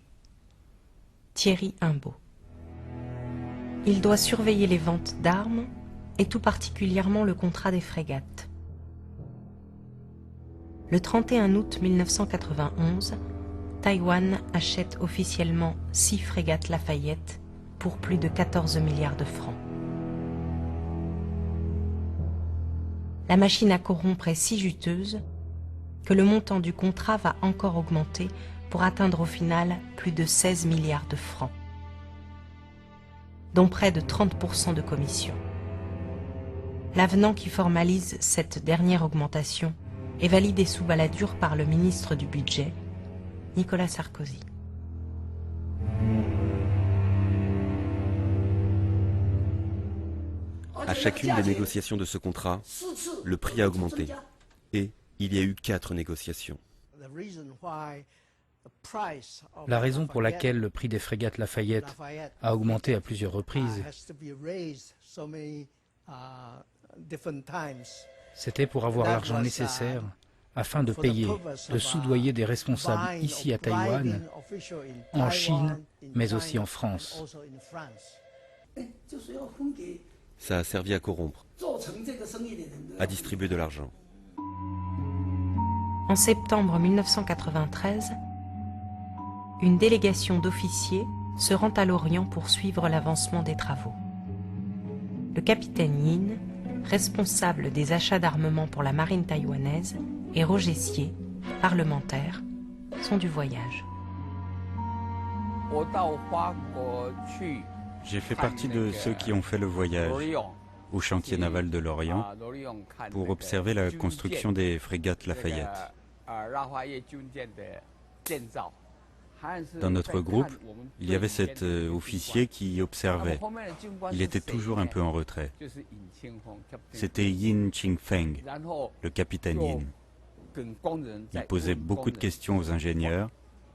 Thierry Imbaud. Il doit surveiller les ventes d'armes et tout particulièrement le contrat des frégates. Le 31 août 1991, Taïwan achète officiellement 6 frégates Lafayette pour plus de 14 milliards de francs. La machine à corrompre est si juteuse que le montant du contrat va encore augmenter pour atteindre au final plus de 16 milliards de francs, dont près de 30% de commission. L'avenant qui formalise cette dernière augmentation est validé sous baladure par le ministre du Budget, Nicolas Sarkozy. À chacune des négociations de ce contrat, le prix a augmenté. Et il y a eu 4 négociations. La raison pour laquelle le prix des frégates Lafayette a augmenté à plusieurs reprises, c'était pour avoir l'argent nécessaire afin de payer, de soudoyer des responsables ici à Taïwan, en Chine, mais aussi en France. Ça a servi à corrompre, à distribuer de l'argent. En septembre 1993, une délégation d'officiers se rend à l'Orient pour suivre l'avancement des travaux. Le capitaine Yin, responsable des achats d'armement pour la marine taïwanaise, et Roger Sier, parlementaire, sont du voyage. J'ai fait partie de ceux qui ont fait le voyage au chantier naval de l'Orient pour observer la construction des frégates Lafayette. Dans notre groupe, il y avait cet officier qui observait. Il était toujours un peu en retrait. C'était Yin Qingfeng, le capitaine Yin. Il posait beaucoup de questions aux ingénieurs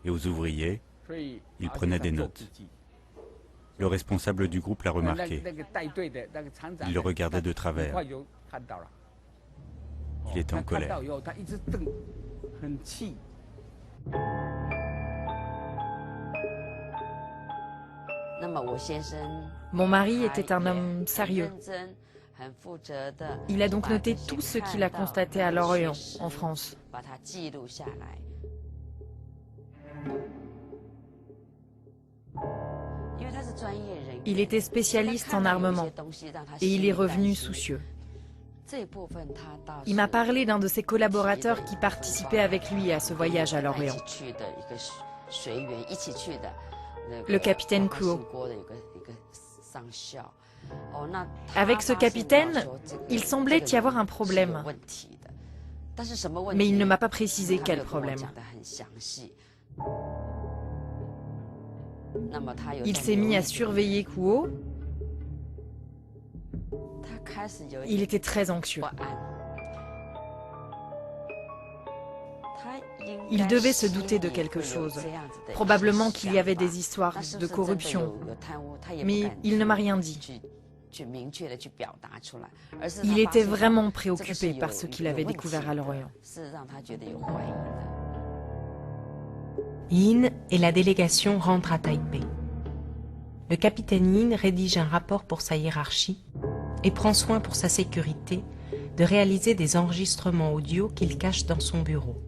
et aux ouvriers. Il prenait des notes. Le responsable du groupe l'a remarqué. Il le regardait de travers. Il était en colère. Mon mari était un homme sérieux. Il a donc noté tout ce qu'il a constaté à l'Orient, en France. Il était spécialiste en armement et il est revenu soucieux. Il m'a parlé d'un de ses collaborateurs qui participait avec lui à ce voyage à l'Orient. Le capitaine Kuo. Avec ce capitaine, il semblait y avoir un problème. Mais il ne m'a pas précisé quel problème. Il s'est mis à surveiller Kuo. Il était très anxieux. Il devait se douter de quelque chose. Probablement qu'il y avait des histoires de corruption. Mais il ne m'a rien dit. Il était vraiment préoccupé par ce qu'il avait découvert à l'Orient. Yin et la délégation rentrent à Taipei. Le capitaine Yin rédige un rapport pour sa hiérarchie et prend soin pour sa sécurité de réaliser des enregistrements audio qu'il cache dans son bureau.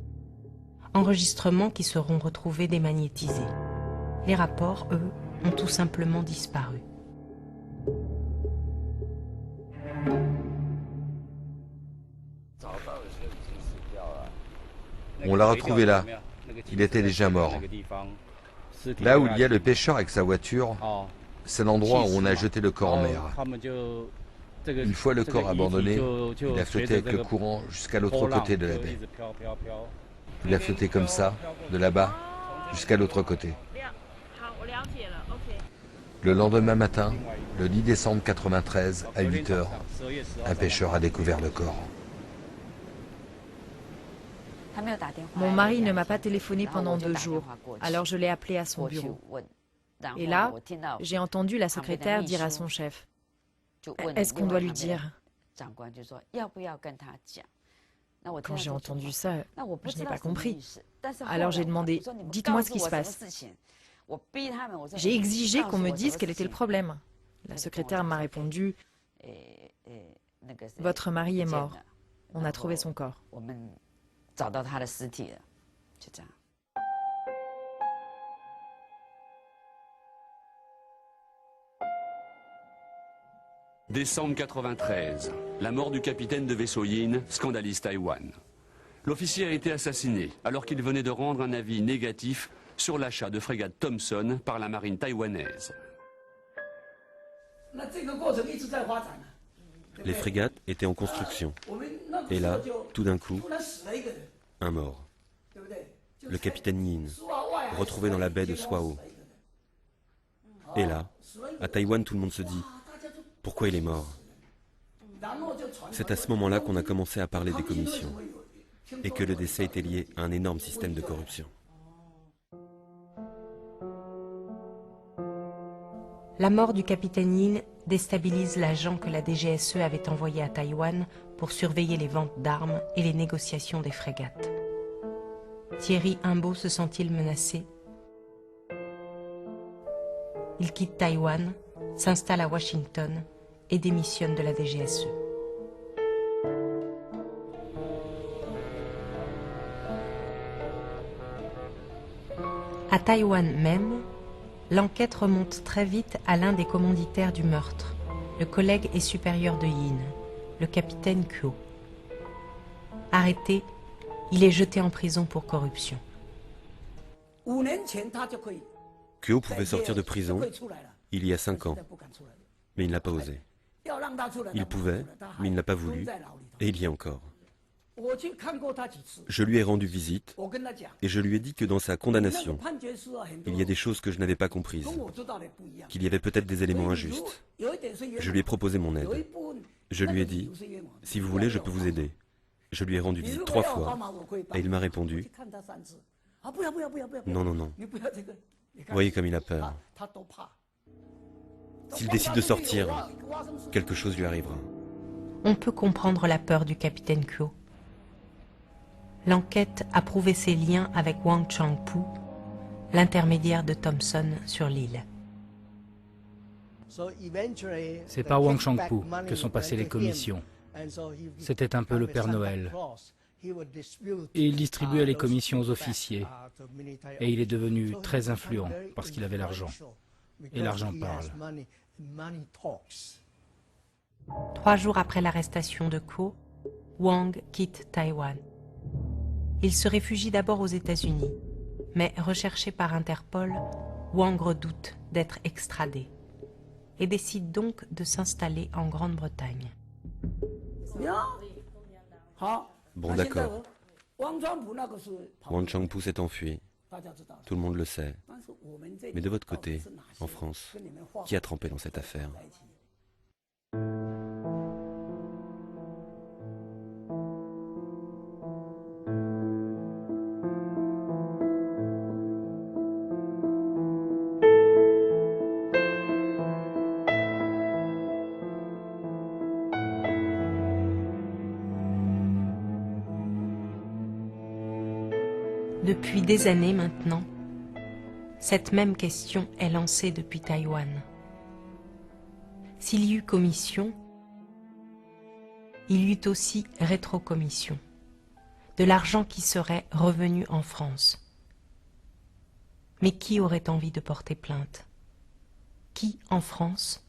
Enregistrements qui seront retrouvés démagnétisés. Les rapports, eux, ont tout simplement disparu. On l'a retrouvé là. Il était déjà mort. Là où il y a le pêcheur avec sa voiture, c'est l'endroit où on a jeté le corps en mer. Une fois le corps abandonné, il a flotté avec le courant jusqu'à l'autre côté de la baie. Il a flotté comme ça, de là-bas, jusqu'à l'autre côté. Le lendemain matin, le 10 décembre 93, à 8 h, un pêcheur a découvert le corps. Mon mari ne m'a pas téléphoné pendant 2 jours, alors je l'ai appelé à son bureau. Et là, j'ai entendu la secrétaire dire à son chef, « Est-ce qu'on doit lui dire ?» Quand j'ai entendu ça, je n'ai pas compris. Alors j'ai demandé, « Dites-moi ce qui se passe. » J'ai exigé qu'on me dise quel était le problème. La secrétaire m'a répondu, « Votre mari est mort. On a trouvé son corps. » Décembre 93, la mort du capitaine de vaisseau Yin scandalise Taïwan. L'officier a été assassiné alors qu'il venait de rendre un avis négatif sur l'achat de frégates Thompson par la marine taïwanaise. Les frégates étaient en construction. Et là, tout d'un coup, un mort. Le capitaine Yin, retrouvé dans la baie de Swao. Et là, à Taïwan, tout le monde se dit, pourquoi il est mort? C'est à ce moment-là qu'on a commencé à parler des commissions, et que le décès était lié à un énorme système de corruption. La mort du capitaine Yin déstabilise l'agent que la DGSE avait envoyé à Taïwan pour surveiller les ventes d'armes et les négociations des frégates. Thierry Imbaud se sent-il menacé? Il quitte Taïwan, s'installe à Washington et démissionne de la DGSE. À Taïwan même, l'enquête remonte très vite à l'un des commanditaires du meurtre, le collègue et supérieur de Yin, le capitaine Kuo. Arrêté, il est jeté en prison pour corruption. Kuo pouvait sortir de prison il y a 5 ans, mais il n'a pas osé. Il pouvait, mais il n'a pas voulu, et il y est encore. Je lui ai rendu visite et je lui ai dit que dans sa condamnation, il y a des choses que je n'avais pas comprises, qu'il y avait peut-être des éléments injustes. Je lui ai proposé mon aide. Je lui ai dit, si vous voulez, je peux vous aider. Je lui ai rendu visite 3 fois et il m'a répondu, non, non, non. Voyez comme il a peur. S'il décide de sortir, quelque chose lui arrivera. On peut comprendre la peur du capitaine Kuo. L'enquête a prouvé ses liens avec Wang Changpu, l'intermédiaire de Thompson sur l'île. C'est par Wang Changpu que sont passées les commissions. C'était un peu le Père Noël. Et il distribuait les commissions aux officiers. Et il est devenu très influent parce qu'il avait l'argent. Et l'argent parle. 3 jours après l'arrestation de Kuo, Wang quitte Taïwan. Il se réfugie d'abord aux États-Unis, mais recherché par Interpol, Wang redoute d'être extradé et décide donc de s'installer en Grande-Bretagne. Bon, d'accord. Wang Changpu s'est enfui. Tout le monde le sait. Mais de votre côté, en France, qui a trempé dans cette affaire ? Depuis des années maintenant, cette même question est lancée depuis Taïwan. S'il y eut commission, il y eut aussi rétrocommission, de l'argent qui serait revenu en France. Mais qui aurait envie de porter plainte? Qui, en France,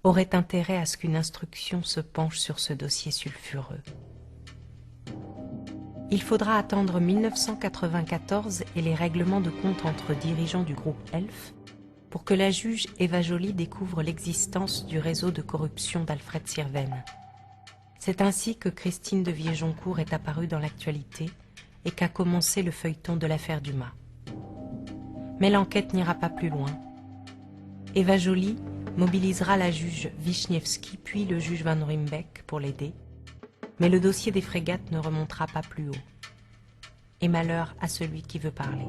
aurait intérêt à ce qu'une instruction se penche sur ce dossier sulfureux? Il faudra attendre 1994 et les règlements de compte entre dirigeants du groupe Elf pour que la juge Eva Joly découvre l'existence du réseau de corruption d'Alfred Sirven. C'est ainsi que Christine de Viéjoncourt est apparue dans l'actualité et qu'a commencé le feuilleton de l'affaire Dumas. Mais l'enquête n'ira pas plus loin. Eva Joly mobilisera la juge Wiśniewski puis le juge Van Ruymbeck pour l'aider. Mais le dossier des frégates ne remontera pas plus haut. Et malheur à celui qui veut parler.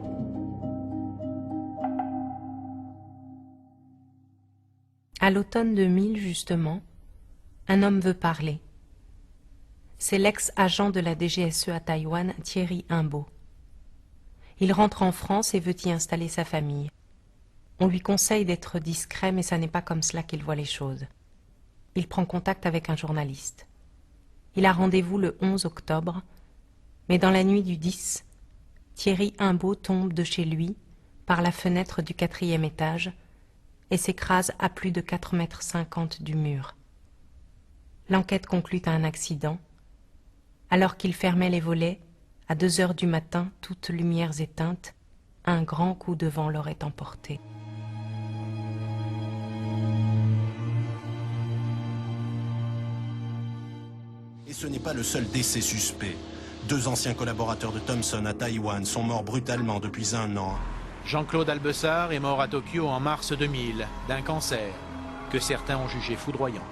À l'automne 2000, justement, un homme veut parler. C'est l'ex-agent de la DGSE à Taïwan, Thierry Imbaud. Il rentre en France et veut y installer sa famille. On lui conseille d'être discret, mais ça n'est pas comme cela qu'il voit les choses. Il prend contact avec un journaliste. Il a rendez-vous le 11 octobre, mais dans la nuit du 10, Thierry Imbaud tombe de chez lui, par la fenêtre du 4e étage, et s'écrase à plus de 4,50 m du mur. L'enquête conclut à un accident. Alors qu'il fermait les volets, à 2 h du matin, toutes lumières éteintes, un grand coup de vent l'aurait emporté. Et ce n'est pas le seul décès suspect. 2 anciens collaborateurs de Thompson à Taïwan sont morts brutalement depuis 1 an. Jean-Claude Albessard est mort à Tokyo en mars 2000 d'un cancer que certains ont jugé foudroyant.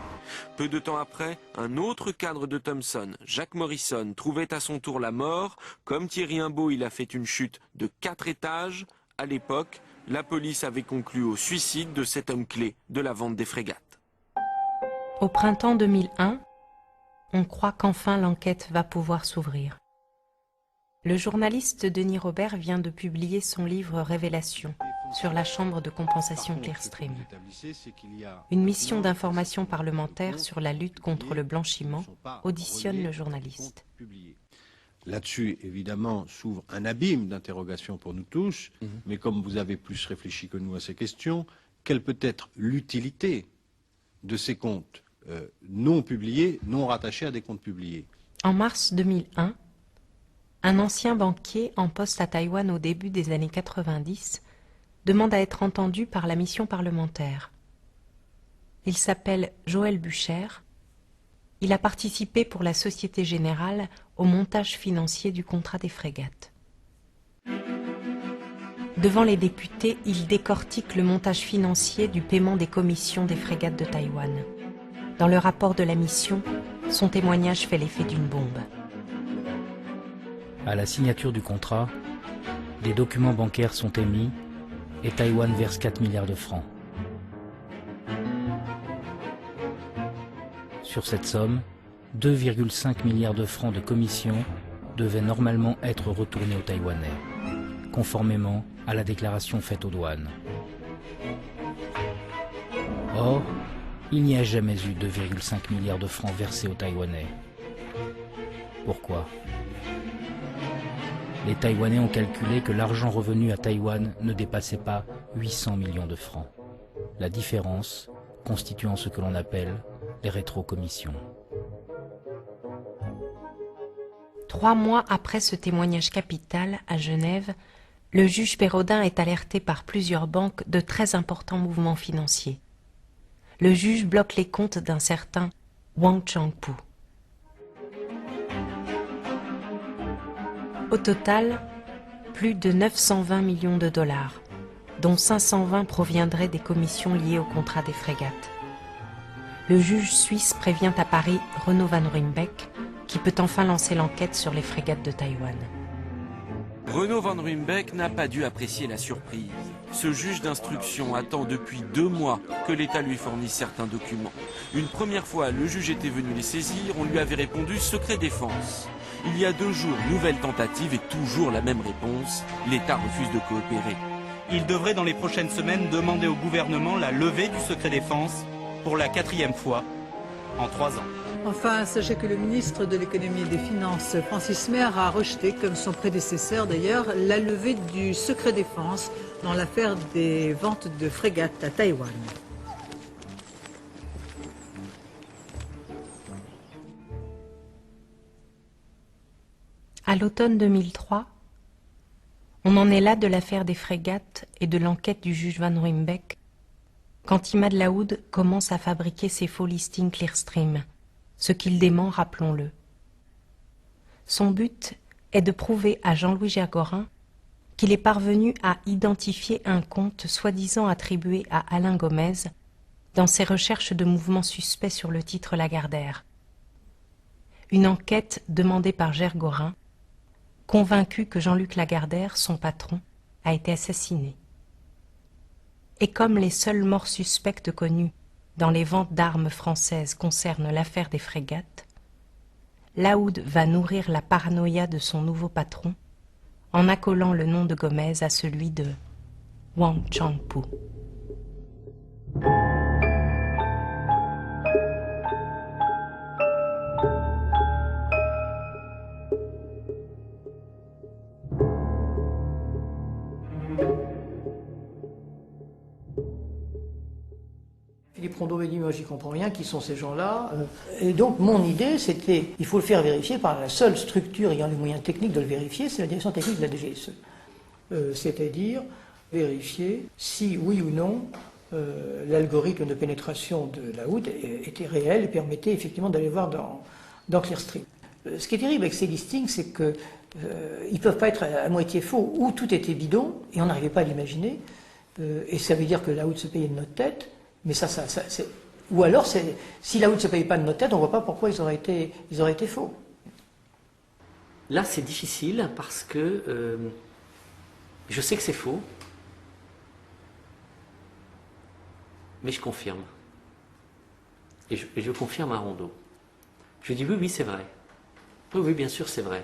Peu de temps après, un autre cadre de Thompson, Jacques Morrison, trouvait à son tour la mort. Comme Thierry Imbaud, il a fait une chute de 4 étages. À l'époque, la police avait conclu au suicide de cet homme clé de la vente des frégates. Au printemps 2001, on croit qu'enfin l'enquête va pouvoir s'ouvrir. Le journaliste Denis Robert vient de publier son livre Révélation sur la chambre de compensation Clearstream. Une mission d'information parlementaire sur la lutte contre le blanchiment auditionne le journaliste. Là-dessus, évidemment, s'ouvre un abîme d'interrogations pour nous tous, mais comme vous avez plus réfléchi que nous à ces questions, quelle peut être l'utilité de ces comptes non publiés, non rattachés à des comptes publiés? En mars 2001, un ancien banquier en poste à Taïwan au début des années 90 demande à être entendu par la mission parlementaire. Il s'appelle Joël Bucher. Il a participé pour la Société Générale au montage financier du contrat des frégates. Devant les députés, il décortique le montage financier du paiement des commissions des frégates de Taïwan. Dans le rapport de la mission, son témoignage fait l'effet d'une bombe. À la signature du contrat, des documents bancaires sont émis et Taïwan verse 4 milliards de francs. Sur cette somme, 2,5 milliards de francs de commission devaient normalement être retournés aux Taïwanais, conformément à la déclaration faite aux douanes. Or, il n'y a jamais eu 2,5 milliards de francs versés aux Taïwanais. Pourquoi ? Les Taïwanais ont calculé que l'argent revenu à Taïwan ne dépassait pas 800 millions de francs. La différence constituant ce que l'on appelle les rétrocommissions. 3 mois après ce témoignage capital, à Genève, le juge Pérodin est alerté par plusieurs banques de très importants mouvements financiers. Le juge bloque les comptes d'un certain Wang Changpu. Au total, plus de 920 millions de dollars, dont 520 proviendraient des commissions liées au contrat des frégates. Le juge suisse prévient à Paris Renaud Van Ruymbeck, qui peut enfin lancer l'enquête sur les frégates de Taïwan. Renaud Van Ruymbeck n'a pas dû apprécier la surprise. Ce juge d'instruction attend depuis 2 mois que l'État lui fournisse certains documents. Une première fois, le juge était venu les saisir, on lui avait répondu secret défense. Il y a 2 jours, nouvelle tentative et toujours la même réponse. L'État refuse de coopérer. Il devrait dans les prochaines semaines demander au gouvernement la levée du secret défense pour la 4e fois en 3 ans. Enfin, sachez que le ministre de l'économie et des finances, Francis Maire, a rejeté, comme son prédécesseur d'ailleurs, la levée du secret défense dans l'affaire des ventes de frégates à Taïwan. À l'automne 2003, on en est là de l'affaire des frégates et de l'enquête du juge Van Ruymbeck, quand Imad Laoud commence à fabriquer ses faux listings Clearstream, ce qu'il dément, rappelons-le. Son but est de prouver à Jean-Louis Gergorin qu'il est parvenu à identifier un compte soi-disant attribué à Alain Gomez dans ses recherches de mouvements suspects sur le titre Lagardère. Une enquête demandée par Gergorin, convaincu que Jean-Luc Lagardère, son patron, a été assassiné. Et comme les seules morts suspectes connues dans les ventes d'armes françaises concernent l'affaire des frégates, Laoud va nourrir la paranoïa de son nouveau patron en accolant le nom de Gomez à celui de Wang Changpu. Philippe Rondeau m'a dit, moi j'y comprends rien, qui sont ces gens-là. Et donc mon idée c'était, il faut le faire vérifier par la seule structure ayant les moyens techniques de le vérifier, c'est la direction technique de la DGSE. C'est-à-dire vérifier si oui ou non l'algorithme de pénétration de Laoud était réel et permettait effectivement d'aller voir dans Clearstream. Ce qui est terrible avec ces listings, c'est qu'ils ne peuvent pas être à moitié faux, ou tout était bidon, et on n'arrivait pas à l'imaginer, et ça veut dire que Laoud se payait de notre tête. Mais ou alors, si Laoud ne se paye pas de notre tête, on ne voit pas pourquoi ils auraient été faux. Là, c'est difficile parce que je sais que c'est faux, mais je confirme. Et je confirme à Rondeau. Je lui ai dit oui, oui, c'est vrai. Oui, oui, bien sûr, c'est vrai.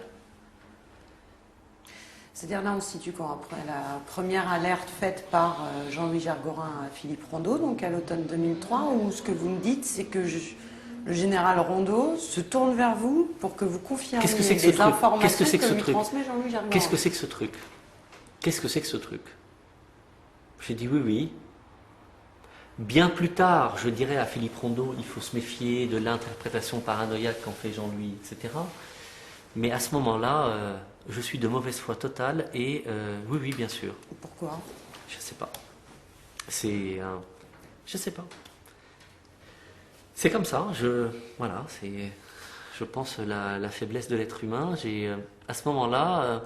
C'est-à-dire là, on se situe quand après la première alerte faite par Jean-Louis Gergorin à Philippe Rondeau, donc à l'automne 2003, où ce que vous me dites, c'est que le général Rondeau se tourne vers vous pour que vous confirmiez les informations que lui transmet Jean-Louis Gergorin. Qu'est-ce que c'est que ce truc? Qu'est-ce que c'est que ce truc? J'ai dit oui, oui. Bien plus tard, je dirais à Philippe Rondeau, il faut se méfier de l'interprétation paranoïaque qu'en fait Jean-Louis, etc. Mais à ce moment-là, je suis de mauvaise foi totale et oui, oui, bien sûr. Pourquoi? Je sais pas. C'est je sais pas. C'est comme ça. Voilà, c'est, je pense, la faiblesse de l'être humain. À ce moment-là.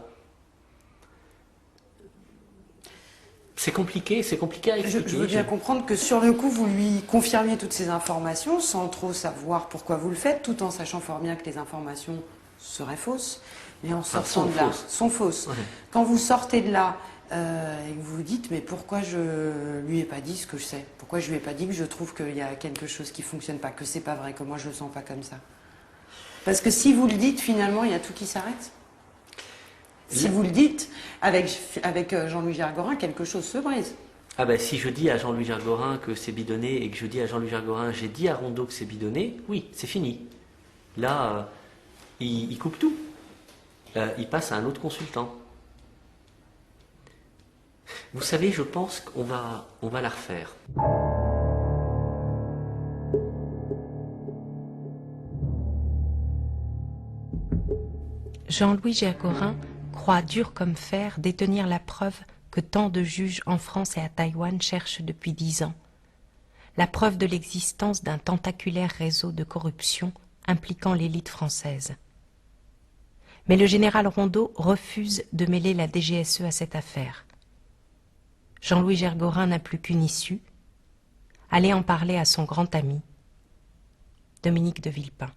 C'est compliqué à expliquer. Je veux bien comprendre que sur le coup, vous lui confirmiez toutes ces informations sans trop savoir pourquoi vous le faites, tout en sachant fort bien que les informations seraient fausses. Mais en sortant de là, sont fausses. Ouais. Quand vous sortez de là et que vous vous dites, mais pourquoi je lui ai pas dit ce que je sais? Pourquoi je lui ai pas dit que je trouve qu'il y a quelque chose qui fonctionne pas, que c'est pas vrai, que moi je le sens pas comme ça? Parce que si vous le dites, finalement, il y a tout qui s'arrête. Si vous le dites, avec Jean-Louis Gergorin, quelque chose se brise. Ah ben si je dis à Jean-Louis Gergorin que c'est bidonné et que je dis à Jean-Louis Gergorin, j'ai dit à Rondeau que c'est bidonné, oui, c'est fini. Là, il coupe tout. Il passe à un autre consultant. Vous savez, je pense qu'on va la refaire. Jean-Louis Gergorin croit dur comme fer détenir la preuve que tant de juges en France et à Taïwan cherchent depuis 10 ans. La preuve de l'existence d'un tentaculaire réseau de corruption impliquant l'élite française. Mais le général Rondeau refuse de mêler la DGSE à cette affaire. Jean-Louis Gergorin n'a plus qu'une issue, aller en parler à son grand ami, Dominique de Villepin.